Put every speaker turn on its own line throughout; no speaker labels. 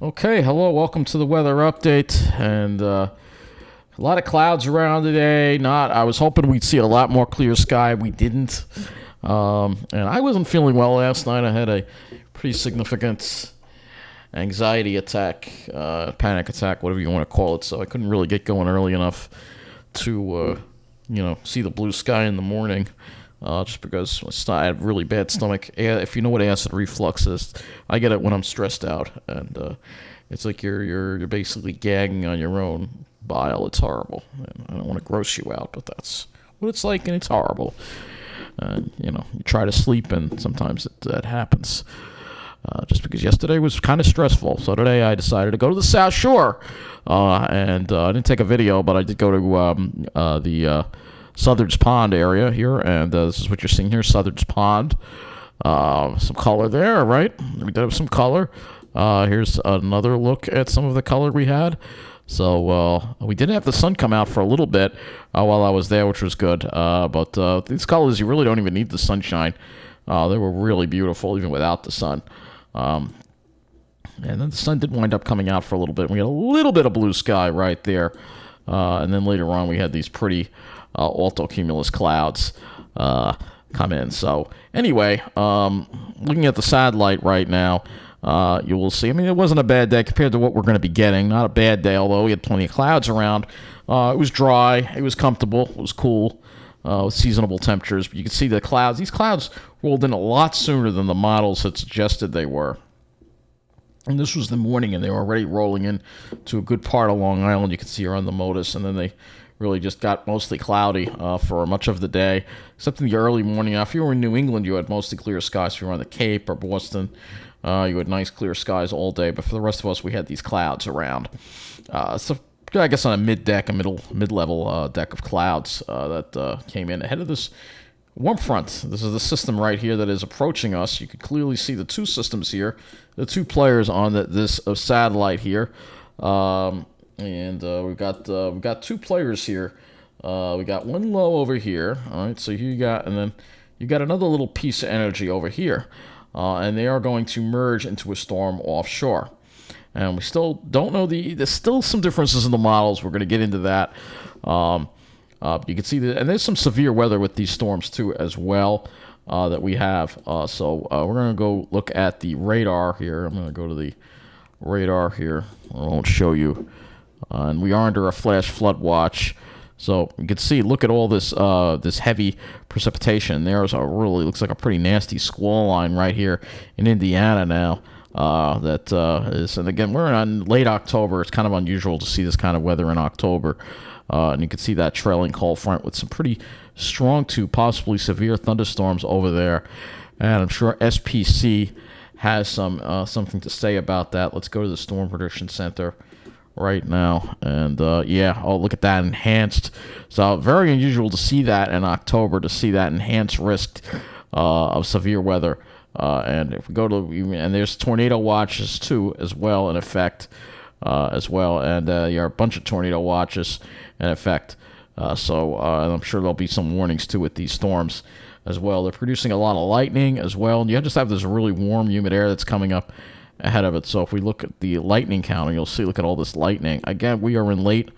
Okay, hello, welcome to the weather update. And a lot of clouds around today. I was hoping we'd see a lot more clear sky. We didn't. And I wasn't feeling well last night. I had a pretty significant anxiety attack, panic attack, whatever you want to call it. So I couldn't really get going early enough to, see the blue sky in the morning. Just because I have really bad stomach. If you know what acid reflux is, I get it when I'm stressed out, and it's like you're basically gagging on your own bile. It's horrible. And I don't want to gross you out, but that's what it's like, and it's horrible. You try to sleep, and sometimes that happens. Just because yesterday was kind of stressful, so today I decided to go to the South Shore, and I didn't take a video, but I did go to the Southard's Pond area here, and this is what you're seeing here, Southard's Pond. Some color there, right? We did have some color. Here's another look at some of the color we had. So we did have the sun come out for a little bit while I was there, which was good. But these colors, you really don't even need the sunshine. They were really beautiful even without the sun. And then the sun did wind up coming out for a little bit. We had a little bit of blue sky right there. And then later on we had these pretty altocumulus clouds come in. So anyway, looking at the satellite right now, you will see, it wasn't a bad day compared to what we're going to be getting. Not a bad day, although we had plenty of clouds around. It was dry. It was comfortable. It was cool. With seasonable temperatures. But you can see the clouds. These clouds rolled in a lot sooner than the models had suggested they were. And this was the morning, and they were already rolling in to a good part of Long Island. You can see here on the MODIS, and then they really just got mostly cloudy for much of the day, except in the early morning. Now, if you were in New England, you had mostly clear skies. If you were on the Cape or Boston, you had nice clear skies all day. But for the rest of us, we had these clouds around. So I guess on a mid-level deck of clouds that came in ahead of this warm front. This is the system right here that is approaching us. You can clearly see the two systems here, the two players on this satellite here. And we've got two players here. We got one low over here. All right, so here you got, and then you got another little piece of energy over here, and they are going to merge into a storm offshore. And we still don't know there's still some differences in the models. We're going to get into that. You can see that, and there's some severe weather with these storms too as well that we have. So we're going to go look at the radar here. I'm going to go to the radar here. I won't show you. And we are under a flash flood watch. So you can see, look at all this this heavy precipitation. There's looks like a pretty nasty squall line right here in Indiana now. And again, we're in late October. It's kind of unusual to see this kind of weather in October. And you can see that trailing cold front with some pretty strong to possibly severe thunderstorms over there. And I'm sure SPC has something to say about that. Let's go to the Storm Prediction Center right now. And look at that enhanced. So very unusual to see that in October, to see that enhanced risk of severe weather. And if we go to, and there's tornado watches too as well in effect as well, and a bunch of tornado watches in effect. So I'm sure there'll be some warnings too with these storms as well. They're producing a lot of lightning as well, and you just have this really warm, humid air that's coming up ahead of it. So if we look at the lightning counter, you'll see, look at all this lightning. Again, we are in late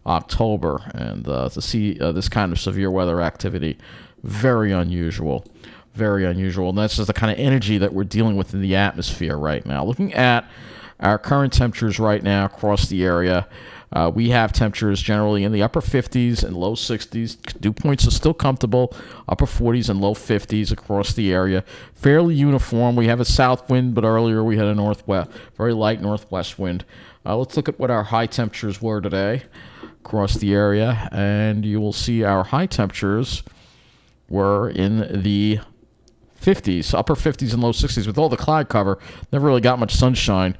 October, and to see this kind of severe weather activity, very unusual. Very unusual, and that's just the kind of energy that we're dealing with in the atmosphere right now. Looking at our current temperatures right now across the area, we have temperatures generally in the upper 50s and low 60s. Dew points are still comfortable, upper 40s and low 50s across the area. Fairly uniform. We have a south wind, but earlier we had a northwest, very light northwest wind. Let's look at what our high temperatures were today across the area, and you will see our high temperatures were in the 50s, upper 50s and low 60s with all the cloud cover. Never really got much sunshine.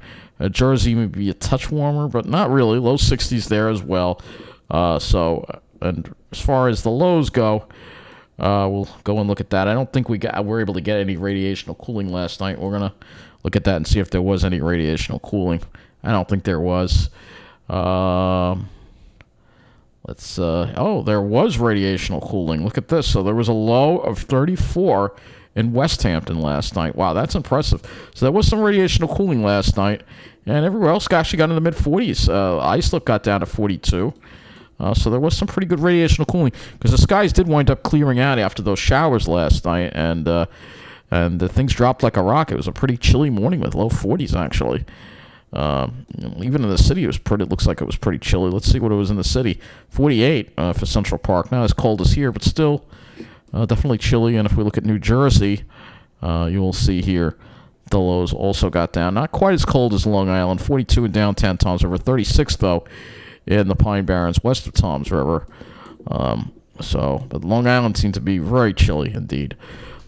Jersey may be a touch warmer, but not really. Low 60s there as well. And as far as the lows go, we'll go and look at that. I don't think we're able to get any radiational cooling last night. We're going to look at that and see if there was any radiational cooling. I don't think there was. There was radiational cooling. Look at this. So there was a low of 34 in West Hampton last night. Wow, that's impressive. So there was some radiational cooling last night, and everywhere else actually got in the mid-40s. Islip got down to 42. So there was some pretty good radiational cooling because the skies did wind up clearing out after those showers last night, and the things dropped like a rock. It was a pretty chilly morning with low 40s actually. Even in the city, it looks like it was pretty chilly. Let's see what it was in the city. 48 for Central Park. Not as cold as here, but still definitely chilly. And if we look at New Jersey, you will see here the lows also got down. Not quite as cold as Long Island. 42 in downtown Toms River. 36 though in the Pine Barrens west of Toms River. But Long Island seemed to be very chilly indeed.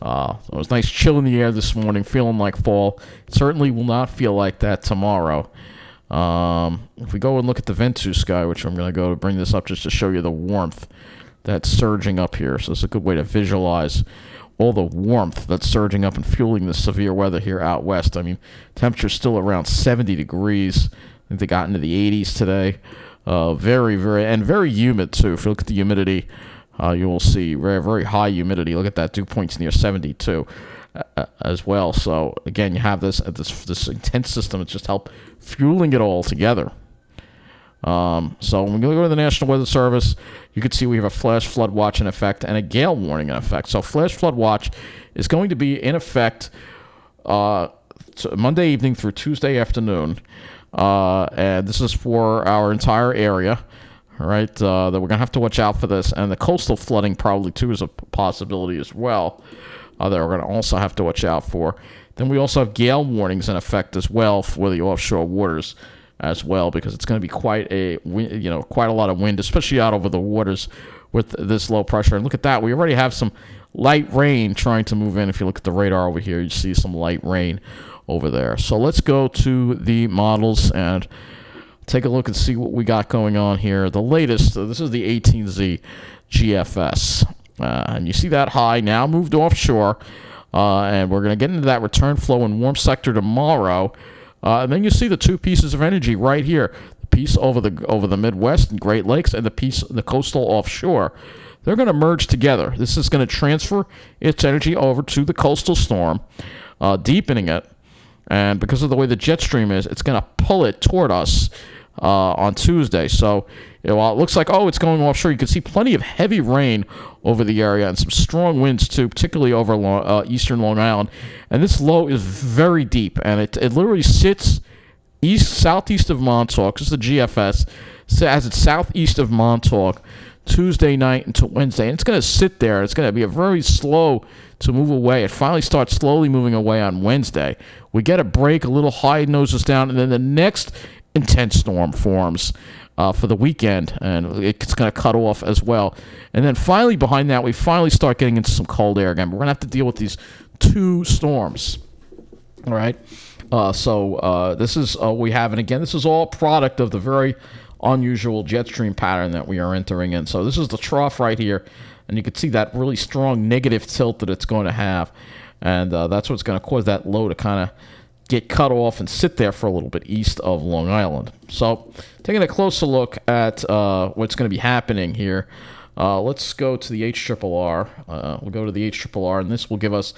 So it was nice chill in the air this morning, feeling like fall. It certainly will not feel like that tomorrow. If we go and look at the Ventus sky, which I'm going to go to bring this up just to show you the warmth that's surging up here. So it's a good way to visualize all the warmth that's surging up and fueling the severe weather here out west. I mean, temperature's still around 70 degrees. I think they got into the 80s today. Very humid too. If you look at the humidity, you will see very, very high humidity. Look at that, dew points near 72 as well. So again, you have this intense system. It's just helped fueling it all together. So when we go to the National Weather Service, you can see we have a flash flood watch in effect and a gale warning in effect. So flash flood watch is going to be in effect Monday evening through Tuesday afternoon. And this is for our entire area. All right, that we're going to have to watch out for this. And the coastal flooding probably, too, is a possibility as well that we're going to also have to watch out for. Then we also have gale warnings in effect as well for the offshore waters as well, because it's going to be quite a lot of wind, especially out over the waters with this low pressure. And look at that. We already have some light rain trying to move in. If you look at the radar over here, you see some light rain over there. So let's go to the models and take a look and see what we got going on here. The latest, this is the 18Z GFS. And you see that high now moved offshore. And we're going to get into that return flow and warm sector tomorrow. And then you see the two pieces of energy right here. The piece over the Midwest and Great Lakes and the piece the coastal offshore. They're going to merge together. This is going to transfer its energy over to the coastal storm, deepening it. And because of the way the jet stream is, it's going to pull it toward us on Tuesday. So while it looks like, it's going offshore, you can see plenty of heavy rain over the area and some strong winds, too, particularly over eastern Long Island. And this low is very deep, and it literally sits southeast of Montauk. This is the GFS. As it's southeast of Montauk Tuesday night until Wednesday. And it's going to sit there. It's going to be a very slow to move away. It finally starts slowly moving away on Wednesday. We get a break, a little high noses down, and then the next intense storm forms for the weekend, and it's going to cut off as well. And then finally behind that, we finally start getting into some cold air again. We're going to have to deal with these two storms. All right? So this is what we have. And again, this is all product of the very unusual jet stream pattern that we are entering in. So this is the trough right here, and you can see that really strong negative tilt that it's going to have. And that's what's going to cause that low to kind of get cut off and sit there for a little bit east of Long Island. So taking a closer look at what's going to be happening here, let's go to the HRRR. We'll go to the HRRR, and this will give us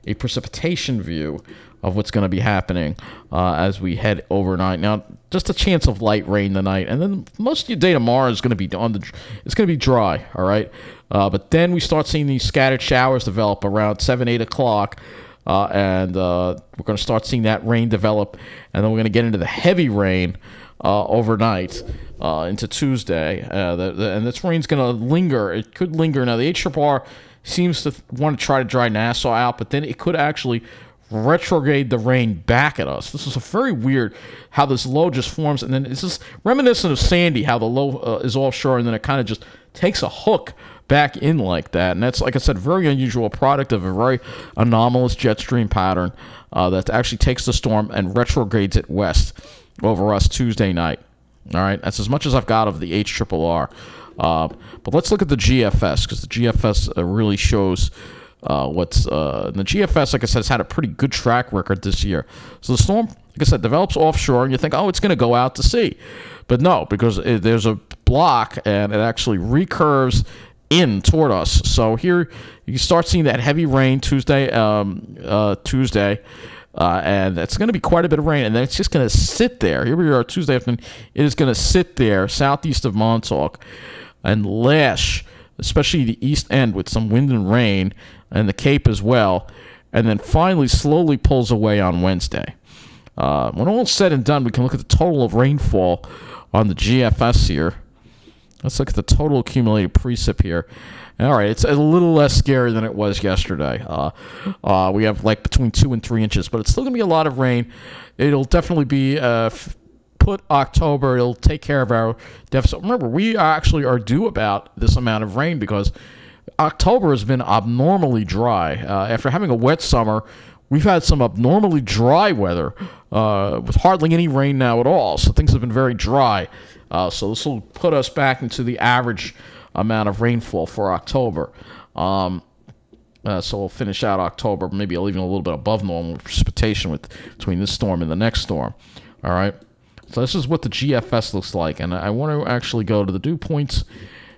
a precipitation view of what's going to be happening as we head overnight. Now, just a chance of light rain tonight, and then most of your day tomorrow is going to be it's going to be dry, all right? But then we start seeing these scattered showers develop around 7, 8 o'clock, and we're going to start seeing that rain develop, and then we're going to get into the heavy rain overnight into Tuesday. And this rain's going to linger. It could linger. Now, the HRRR seems to want to try to dry Nassau out, but then it could actually retrograde the rain back at us. This is a very weird how this low just forms, and then it's just reminiscent of Sandy, how the low is offshore, and then it kind of just takes a hook back in like that. And that's, like I said, very unusual, product of a very anomalous jet stream pattern that actually takes the storm and retrogrades it west over us Tuesday night. All right, that's as much as I've got of the HRRR. But let's look at the GFS, because the GFS really shows what's the GFS, like I said, has had a pretty good track record this year. So the storm, like I said, develops offshore, and you think, it's going to go out to sea. But no, because there's a block, and it actually recurves in toward us. So here you start seeing that heavy rain Tuesday, and it's going to be quite a bit of rain, and then it's just going to sit there. Here we are Tuesday afternoon. It is going to sit there southeast of Montauk and lash, especially the east end with some wind and rain, and the Cape as well, and then finally slowly pulls away on Wednesday. When all is said and done, we can look at the total of rainfall on the GFS here. Let's look at the total accumulated precip here. All right, it's a little less scary than it was yesterday. We have like between 2 and 3 inches, but it's still going to be a lot of rain. It'll definitely be put October. It'll take care of our deficit. Remember, we actually are due about this amount of rain because October has been abnormally dry. After having a wet summer, we've had some abnormally dry weather with hardly any rain now at all. So things have been very dry. So this will put us back into the average amount of rainfall for October. So we'll finish out October, maybe even a little bit above normal precipitation between this storm and the next storm. All right. So this is what the GFS looks like. And I want to actually go to the dew points,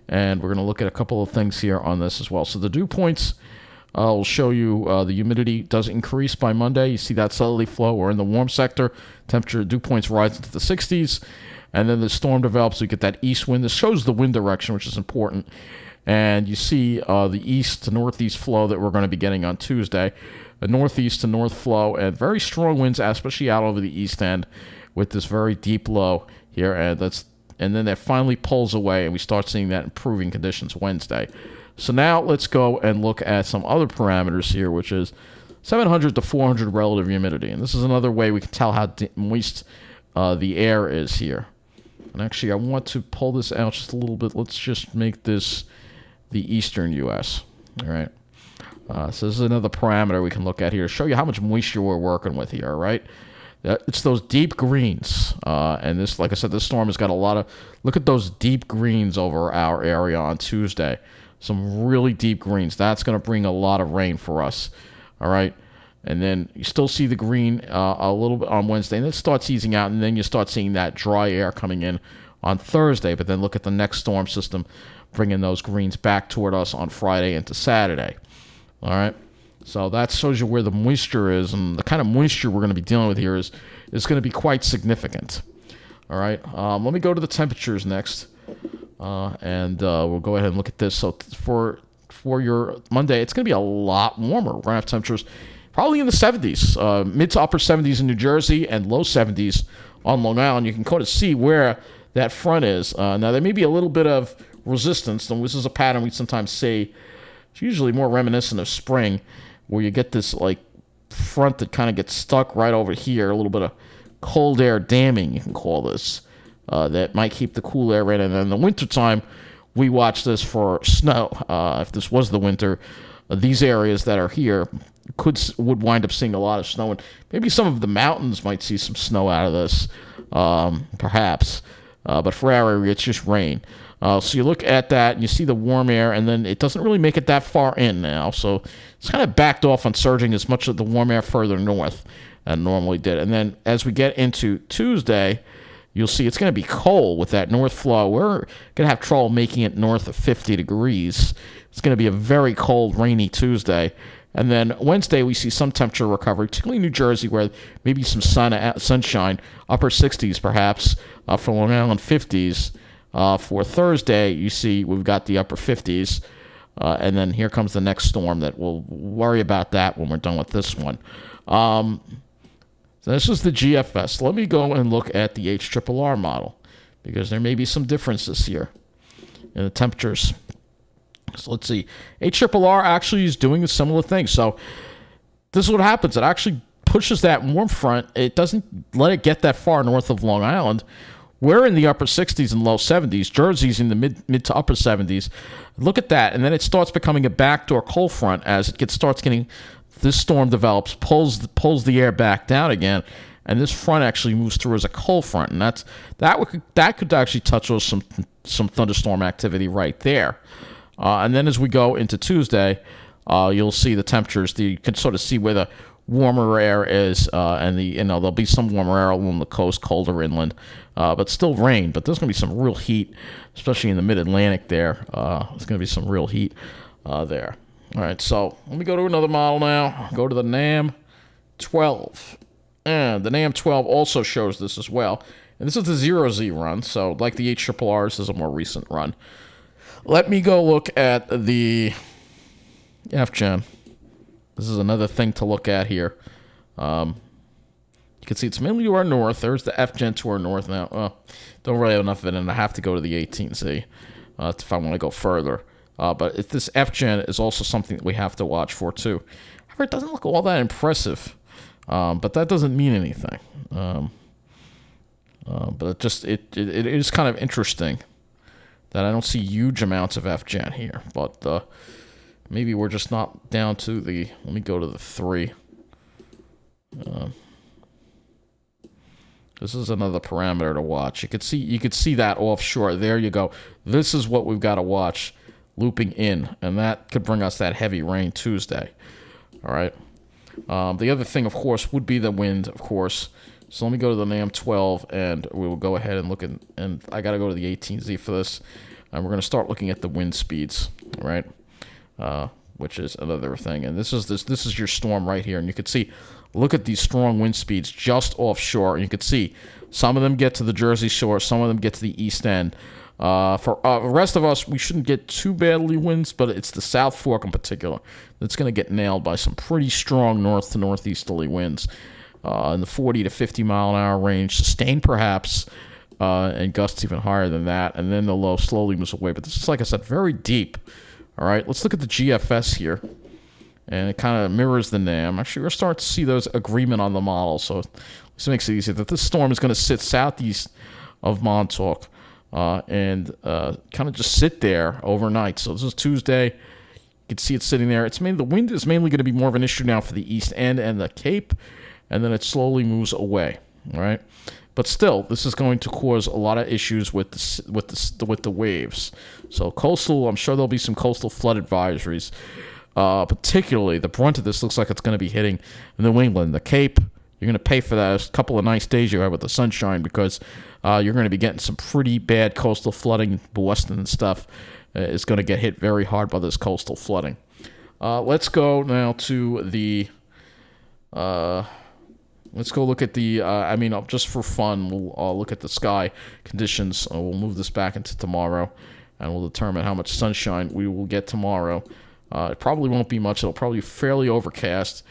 and we're going to look at a couple of things here on this as well. So the dew points will show you the humidity does increase by Monday. You see that southerly flow. We're in the warm sector. Temperature dew points rise into the 60s. And then the storm develops. We get that east wind. This shows the wind direction, which is important. And you see the east to northeast flow that we're going to be getting on Tuesday. A northeast to north flow and very strong winds, especially out over the east end with this very deep low here. And then that finally pulls away, and we start seeing that improving conditions Wednesday. So now let's go and look at some other parameters here, which is 700 to 400 relative humidity. And this is another way we can tell how moist the air is here. And actually, I want to pull this out just a little bit. Let's just make this the eastern U.S. All right. So this is another parameter we can look at here to show you how much moisture we're working with here, all right? It's those deep greens. And this, like I said, this storm has got a lot of... Look at those deep greens over our area on Tuesday. Some really deep greens. That's going to bring a lot of rain for us, all right? And then you still see the green a little bit on Wednesday, and it starts easing out, and then you start seeing that dry air coming in on Thursday. But then look at the next storm system bringing those greens back toward us on Friday into Saturday. All right? So that shows you where the moisture is, and the kind of moisture we're going to be dealing with here is going to be quite significant. All right? Let me go to the temperatures next, and we'll go ahead and look at this. So for your Monday, it's going to be a lot warmer. We're going to have temperatures probably in the 70s, mid to upper 70s in New Jersey and low 70s on Long Island. You can kind of see where that front is. Now, there may be a little bit of resistance, and this is a pattern we sometimes see. It's usually more reminiscent of spring, where you get this like front that kind of gets stuck right over here, a little bit of cold air damming, you can call this, that might keep the cool air in. And in the wintertime, we watch this for snow. If this was the winter, these areas that are here would wind up seeing a lot of snow, and maybe some of the mountains might see some snow out of this, perhaps. But for our area, it's just rain. So you look at that, and you see the warm air, and then it doesn't really make it that far in now. So it's kind of backed off on surging as much of the warm air further north than normally did. And then as we get into Tuesday, you'll see it's going to be cold with that north flow. We're going to have trouble making it north of 50 degrees. It's going to be a very cold, rainy Tuesday. And then Wednesday, we see some temperature recovery, particularly in New Jersey, where maybe some sunshine, upper 60s perhaps, for Long Island 50s. For Thursday, you see we've got the upper 50s. And then here comes the next storm that we'll worry about that when we're done with this one. So this is the GFS. Let me go and look at the HRRR model, because there may be some differences here in the temperatures. So let's see. HRRR actually is doing a similar thing. So this is what happens. It actually pushes that warm front. It doesn't let it get that far north of Long Island. We're in the upper 60s and low 70s. Jersey's in the mid to upper 70s. Look at that. And then it starts becoming a backdoor cold front as it starts getting, this storm develops, pulls the air back down again. And this front actually moves through as a cold front. And that could actually touch us some thunderstorm activity right there. And then as we go into Tuesday, you'll see the temperatures. You can sort of see where warmer air is, and there'll be some warmer air along the coast, colder inland, but still rain. But there's going to be some real heat, especially in the mid-Atlantic there. There's going to be some real heat there. All right, so let me go to another model now. Go to the NAM 12. And the NAM 12 also shows this as well. And this is the 0Z run, so like the HRRR, this is a more recent run. Let me go look at the FGen. This is another thing to look at here. You can see it's mainly to our north. There's the FGen to our north now. Don't really have enough of it, and I have to go to the 18Z if I want to go further. But if this FGen is also something that we have to watch for, too. However, it doesn't look all that impressive, but that doesn't mean anything. But it is kind of interesting that I don't see huge amounts of FGen here. But maybe we're just not down to the... Let me go to the 3. This is another parameter to watch. You could see that offshore. There you go. This is what we've got to watch looping in, and that could bring us that heavy rain Tuesday. All right. The other thing, of course, would be the wind, of course. So let me go to the NAM 12, and we will go ahead and look at, and I got to go to the 18Z for this, and we're going to start looking at the wind speeds, all right? Which is another thing, and this is your storm right here, and you can see, look at these strong wind speeds just offshore, and you can see some of them get to the Jersey Shore, some of them get to the East End. For the rest of us, we shouldn't get too badly winds, but it's the South Fork in particular that's going to get nailed by some pretty strong north to northeasterly winds in the 40 to 50 mile an hour range, sustained perhaps, and gusts even higher than that, and then the low slowly moves away. But this is, like I said, very deep. All right, let's look at the GFS here, and it kind of mirrors the NAM. Actually, we're starting to see those agreement on the model, so this makes it easier that this storm is going to sit southeast of Montauk. And kind of just sit there overnight. So this is Tuesday. You can see it sitting there. The wind is mainly going to be more of an issue now for the East End and the Cape, and then it slowly moves away. All right, but still, this is going to cause a lot of issues with the waves. So coastal, I'm sure there'll be some coastal flood advisories. Particularly, the brunt of this looks like it's going to be hitting New England, the Cape. You're going to pay for that a couple of nice days you have with the sunshine because you're going to be getting some pretty bad coastal flooding. Boston and stuff is going to get hit very hard by this coastal flooding. Let's go now to the... let's go look at the... just for fun, we'll look at the sky conditions. We'll move this back into tomorrow, and we'll determine how much sunshine we will get tomorrow. It probably won't be much. It'll probably be fairly overcast.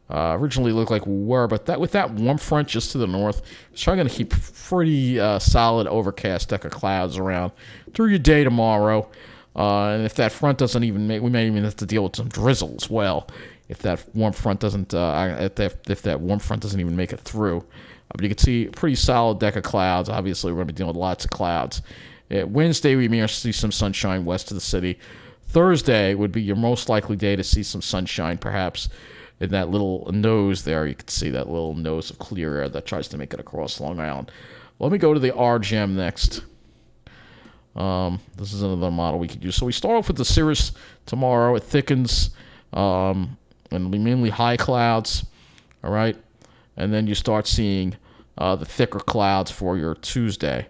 Originally looked like we were, but with that warm front just to the north, it's probably going to keep pretty solid overcast deck of clouds around through your day tomorrow. And if that front doesn't even make, we may even have to deal with some drizzle as well. If that warm front doesn't, if that warm front doesn't even make it through, but you can see a pretty solid deck of clouds. Obviously, we're going to be dealing with lots of clouds. Wednesday, we may see some sunshine west of the city. Thursday would be your most likely day to see some sunshine, perhaps. In that little nose there, you can see that little nose of clear air that tries to make it across Long Island. Let me go to the RGEM next. This is another model we could use. So we start off with the cirrus tomorrow. It thickens, and it'll be mainly high clouds, all right? And then you start seeing the thicker clouds for your Tuesday,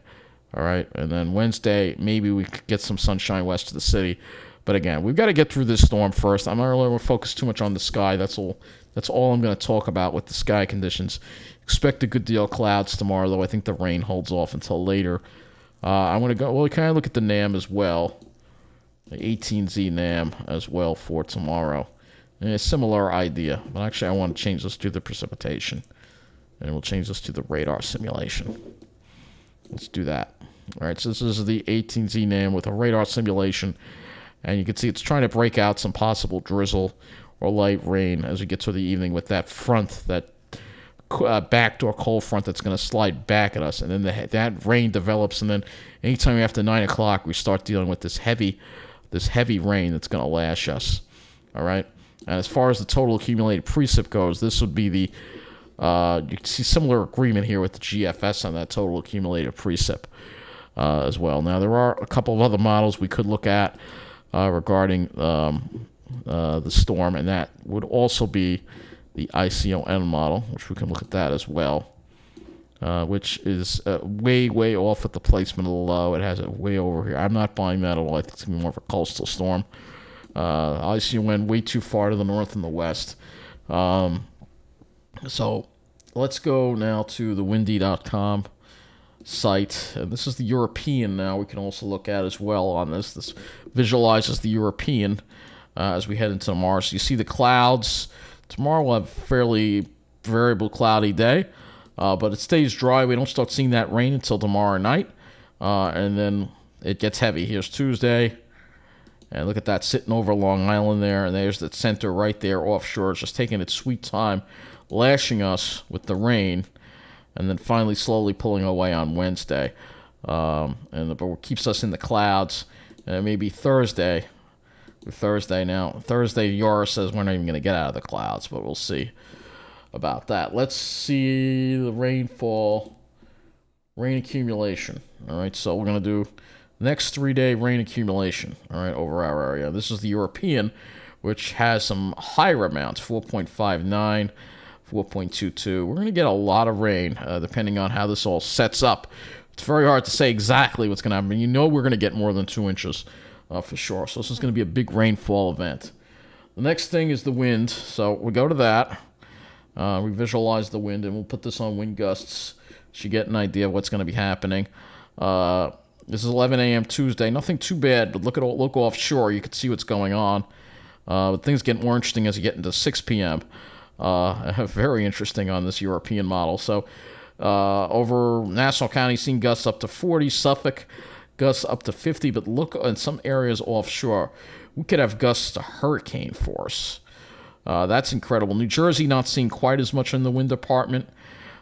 all right? And then Wednesday, maybe we could get some sunshine west of the city. But again, we've got to get through this storm first. I'm not really going to focus too much on the sky. That's all I'm going to talk about with the sky conditions. Expect a good deal of clouds tomorrow, though I think the rain holds off until later. I'm going to go, we kind of look at the NAM as well. The 18Z NAM as well for tomorrow. And a similar idea. But actually, I want to change this to the precipitation. And we'll change this to the radar simulation. Let's do that. All right, so this is the 18Z NAM with a radar simulation. And you can see it's trying to break out some possible drizzle or light rain as we get to the evening with that front, that backdoor cold front that's going to slide back at us. And then that rain develops, and then anytime after 9 o'clock, we start dealing with this heavy rain that's going to lash us. All right? And as far as the total accumulated precip goes, this would be the... you can see similar agreement here with the GFS on that total accumulated precip as well. Now, there are a couple of other models we could look at regarding the storm, and that would also be the ICON model, which we can look at that as well, which is way, way off at the placement of the low. It has it way over here. I'm not buying that at all. I think it's going to be more of a coastal storm. ICON way too far to the north and the west. So let's go now to the windy.com site. And this is the European now. We can also look at as well on this. This visualizes the European as we head into tomorrow. So you see the clouds. Tomorrow we'll have a fairly variable cloudy day, but it stays dry. We don't start seeing that rain until tomorrow night, and then it gets heavy. Here's Tuesday. And look at that sitting over Long Island there, and there's the center right there offshore. It's just taking its sweet time, lashing us with the rain, and then finally slowly pulling away on Wednesday. But what keeps us in the clouds, and maybe Thursday. Thursday, Yara says we're not even going to get out of the clouds, but we'll see about that. Let's see the rain accumulation. All right, so we're going to do next 3-day rain accumulation, all right, over our area. This is the European, which has some higher amounts, 4.59, 4.22. We're going to get a lot of rain, depending on how this all sets up. It's very hard to say exactly what's going to happen. You know we're going to get more than 2 inches for sure. So this is going to be a big rainfall event. The next thing is the wind. So we go to that. We visualize the wind, and we'll put this on wind gusts so you get an idea of what's going to be happening. This is 11 a.m. Tuesday. Nothing too bad, but look offshore. You can see what's going on. But things get more interesting as you get into 6 p.m. Very interesting on this European model. So over Nassau County, seeing gusts up to 40. Suffolk, gusts up to 50. But look in some areas offshore. We could have gusts to hurricane force. That's incredible. New Jersey not seeing quite as much in the wind department.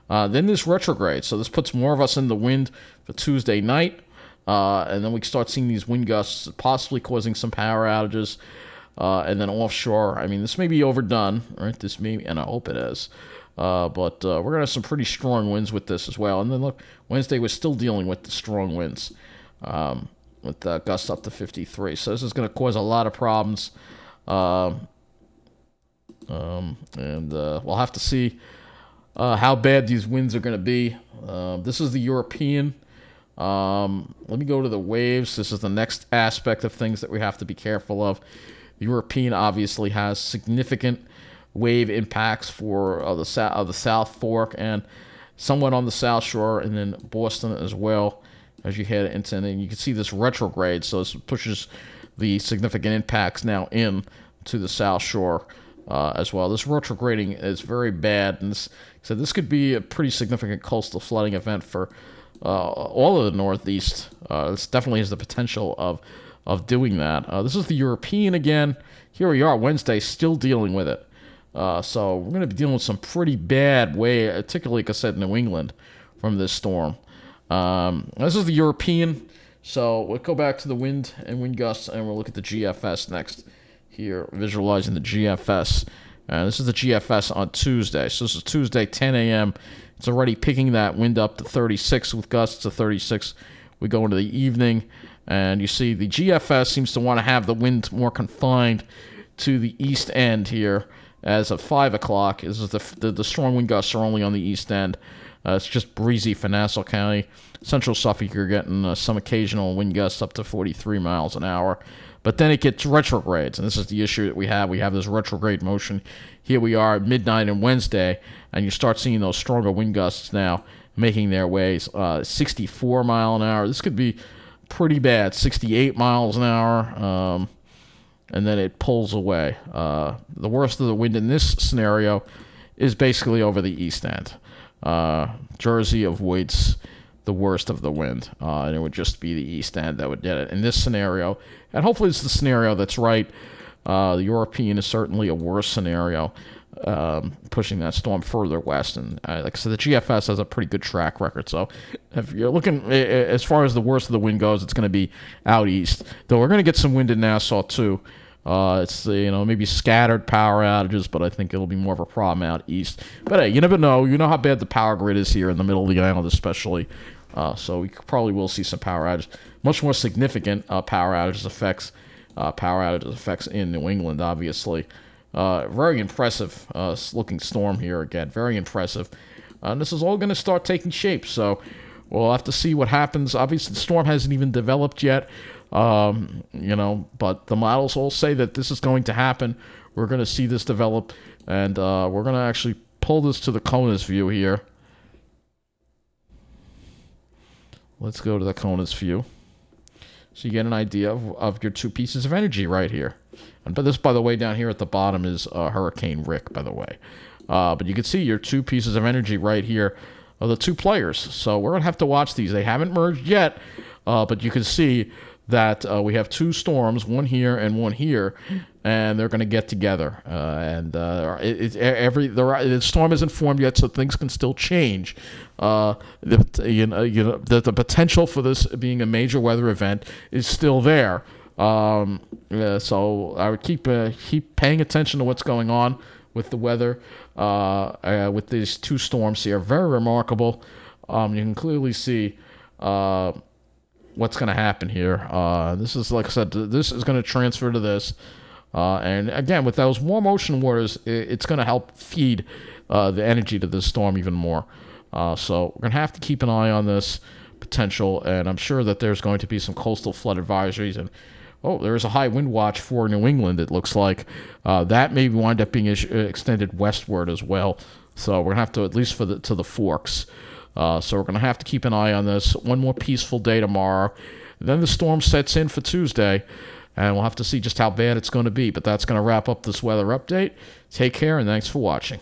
Then this retrograde. So this puts more of us in the wind for Tuesday night. And then we start seeing these wind gusts possibly causing some power outages. And then offshore, I mean, this may be overdone, right? This may, and I hope it is. But we're going to have some pretty strong winds with this as well. And then look, Wednesday we're still dealing with the strong winds with gusts up to 53. So this is going to cause a lot of problems. And we'll have to see how bad these winds are going to be. This is the European. Let me go to the waves. This is the next aspect of things that we have to be careful of. The European obviously has significant wave impacts for the South Fork and somewhat on the South Shore, and then Boston as well as you head into. And then you can see this retrograde, so this pushes the significant impacts now in to the South Shore as well. This retrograding is very bad, and this could be a pretty significant coastal flooding event for all of the Northeast. This definitely has the potential of doing that. This is the European again. Here we are, Wednesday, still dealing with it. So we're going to be dealing with some pretty bad way, particularly, like I said, New England, from this storm. This is the European. So we'll go back to the wind and wind gusts, and we'll look at the GFS next. Here, visualizing the GFS. This is the GFS on Tuesday. So this is Tuesday, 10 a.m. It's already picking that wind up to 36 with gusts to 36. We go into the evening, and you see the GFS seems to want to have the wind more confined to the east end here. As of 5 o'clock, this is the strong wind gusts are only on the east end. It's just breezy for Nassau County. Central Suffolk, you're getting some occasional wind gusts up to 43 miles an hour. But then it gets retrogrades, and this is the issue that we have. We have this retrograde motion. Here we are at midnight on Wednesday, and you start seeing those stronger wind gusts now making their ways. 64 mile an hour. This could be pretty bad. 68 miles an hour, and then it pulls away. The worst of the wind in this scenario is basically over the east end. Jersey avoids the worst of the wind, and it would just be the east end that would get it in this scenario. And hopefully it's the scenario that's right. The European is certainly a worse scenario, pushing that storm further west. And like I said, the GFS has a pretty good track record. So if you're looking as far as the worst of the wind goes, it's going to be out east. Though we're going to get some wind in Nassau too. It's maybe scattered power outages, but I think it'll be more of a problem out east. But hey, you never know. You know how bad the power grid is here in the middle of the island, especially. So we probably will see some power outages. Much more significant power outages effects in New England, obviously. Very impressive looking storm here again. Very impressive. And this is all going to start taking shape. So we'll have to see what happens. Obviously, the storm hasn't even developed yet. But the models all say that this is going to happen. We're going to see this develop. And we're going to actually pull this to the CONUS view here. Let's go to the CONUS view. So you get an idea of your two pieces of energy right here. And but this, by the way, down here at the bottom is Hurricane Rick, by the way. But you can see your two pieces of energy right here are the two players. So we're going to have to watch these. They haven't merged yet, but you can see that we have two storms, one here and one here, and they're going to get together. The storm isn't formed yet, so things can still change. The potential for this being a major weather event is still there. So I would keep paying attention to what's going on with the weather with these two storms here. Very remarkable. You can clearly see what's going to happen here. This is, like I said, this is going to transfer to this. And again, with those warm ocean waters, it's going to help feed the energy to this storm even more. So we're going to have to keep an eye on this potential, and I'm sure that there's going to be some coastal flood advisories. And there is a high wind watch for New England, it looks like. That may wind up being extended westward as well. So we're going to have to, at least to the Forks. So we're going to have to keep an eye on this. One more peaceful day tomorrow. Then the storm sets in for Tuesday, and we'll have to see just how bad it's going to be. But that's going to wrap up this weather update. Take care, and thanks for watching.